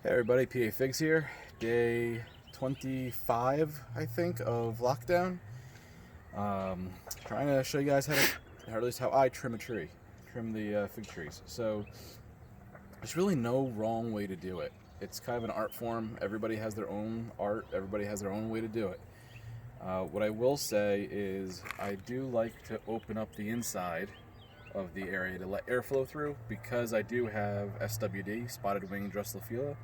Hey everybody, PA Figs here. Day 25, I think, of lockdown. Trying to show you guys or at least how I trim a tree, trim the fig trees. So there's really no wrong way to do it. It's kind of an art form. Everybody has their own art. Everybody has their own way to do it. What I will say is I do like to open up the inside of the area to let airflow through, because I do have SWD, spotted wing Drosophila,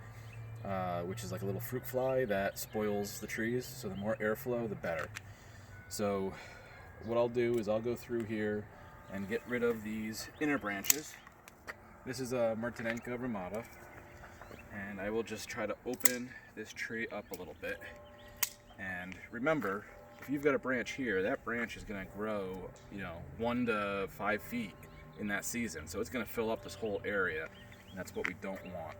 which is like a little fruit fly that spoils the trees. So the more airflow, the better. So what I'll do is I'll go through here and get rid of these inner branches. This is a Martinenca ramata, and I will just try to open this tree up a little bit. And remember, if you've got a branch here, that branch is going to grow, 1 to 5 feet in that season. So it's going to fill up this whole area, and that's what we don't want.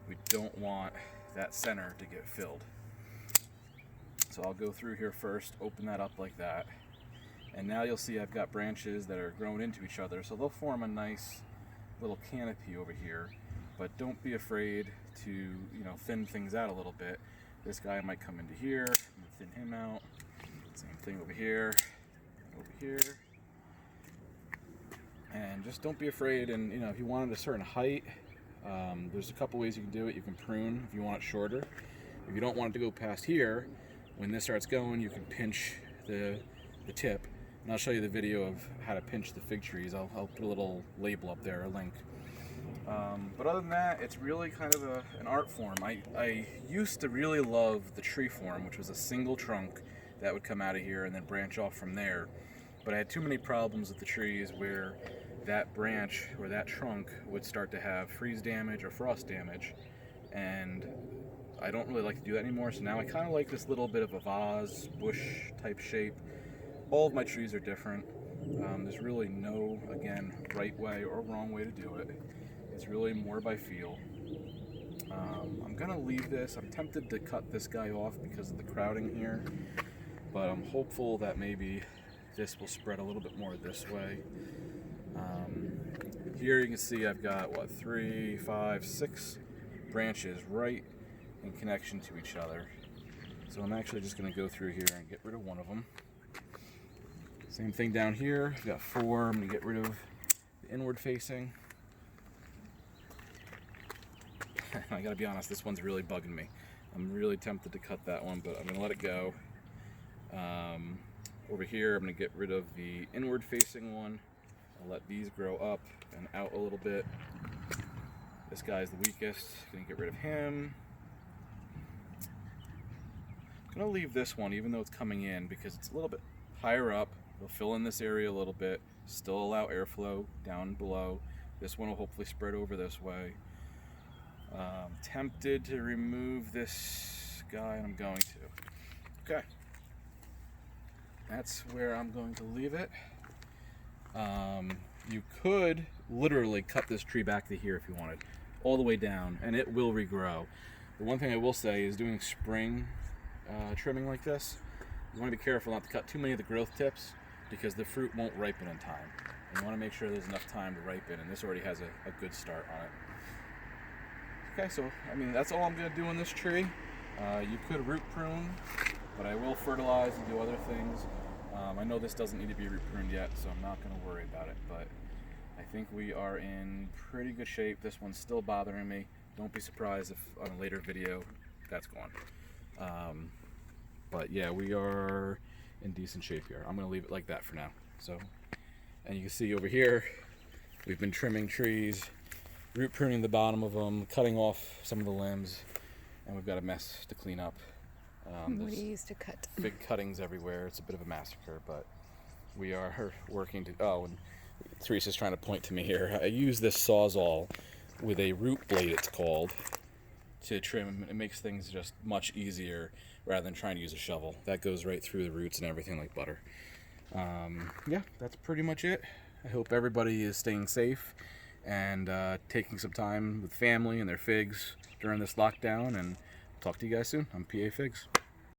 We don't want that center to get filled. So I'll go through here first, open that up like that. And now you'll see I've got branches that are grown into each other, so they'll form a nice little canopy over here. But don't be afraid to, thin things out a little bit. This guy might come into here, I'm gonna thin him out. Same thing over here, and just don't be afraid. And if you want it a certain height, there's a couple ways you can do it. You can prune if you want it shorter. If you don't want it to go past here, when this starts going, you can pinch the tip. And I'll show you the video of how to pinch the fig trees. I'll put a little label up there, a link. But other than that, it's really kind of an art form. I used to really love the tree form, which was a single trunk that would come out of here and then branch off from there. But I had too many problems with the trees where that branch or that trunk would start to have freeze damage or frost damage, and I don't really like to do that anymore. So now I kind of like this little bit of a vase, bush type shape. All of my trees are different. There's really no, again, right way or wrong way to do it. It's really more by feel. I'm gonna leave this. I'm tempted to cut this guy off because of the crowding here, but I'm hopeful that maybe this will spread a little bit more this way. Here you can see I've got 3, 5, 6 branches right in connection to each other. So I'm actually just gonna go through here and get rid of one of them. Same thing down here. I've got 4. I'm gonna get rid of the inward facing. I gotta be honest, this one's really bugging me. I'm really tempted to cut that one, but I'm gonna let it go. Over here, I'm gonna get rid of the inward facing one. I'll let these grow up and out a little bit. This guy's the weakest. Gonna get rid of him. I'm gonna leave this one, even though it's coming in, because it's a little bit higher up. It'll fill in this area a little bit, still allow airflow down below. This one will hopefully spread over this way. Tempted to remove this guy, and I'm going to. Okay. That's where I'm going to leave it. You could literally cut this tree back to here if you wanted, all the way down, and it will regrow. The one thing I will say is doing spring trimming like this, you want to be careful not to cut too many of the growth tips, because the fruit won't ripen in time. You want to make sure there's enough time to ripen, and this already has a good start on it. Okay, so that's all I'm going to do on this tree. You could root prune, but I will fertilize and do other things. I know this doesn't need to be root pruned yet, so I'm not going to worry about it, but I think we are in pretty good shape. This one's still bothering me. Don't be surprised if on a later video that's gone. But yeah, we are in decent shape here. I'm going to leave it like that for now. So, and you can see over here, we've been trimming trees, root pruning the bottom of them, cutting off some of the limbs, and we've got a mess to clean up. What do you use to cut? Big cuttings everywhere. It's a bit of a massacre, but we are working to. Oh, and Teresa's trying to point to me here. I use this Sawzall with a root blade, it's called, to trim. It makes things just much easier rather than trying to use a shovel. That goes right through the roots and everything like butter. Yeah, that's pretty much it. I hope everybody is staying safe and taking some time with family and their figs during this lockdown, and talk to you guys soon. I'm PA Figs.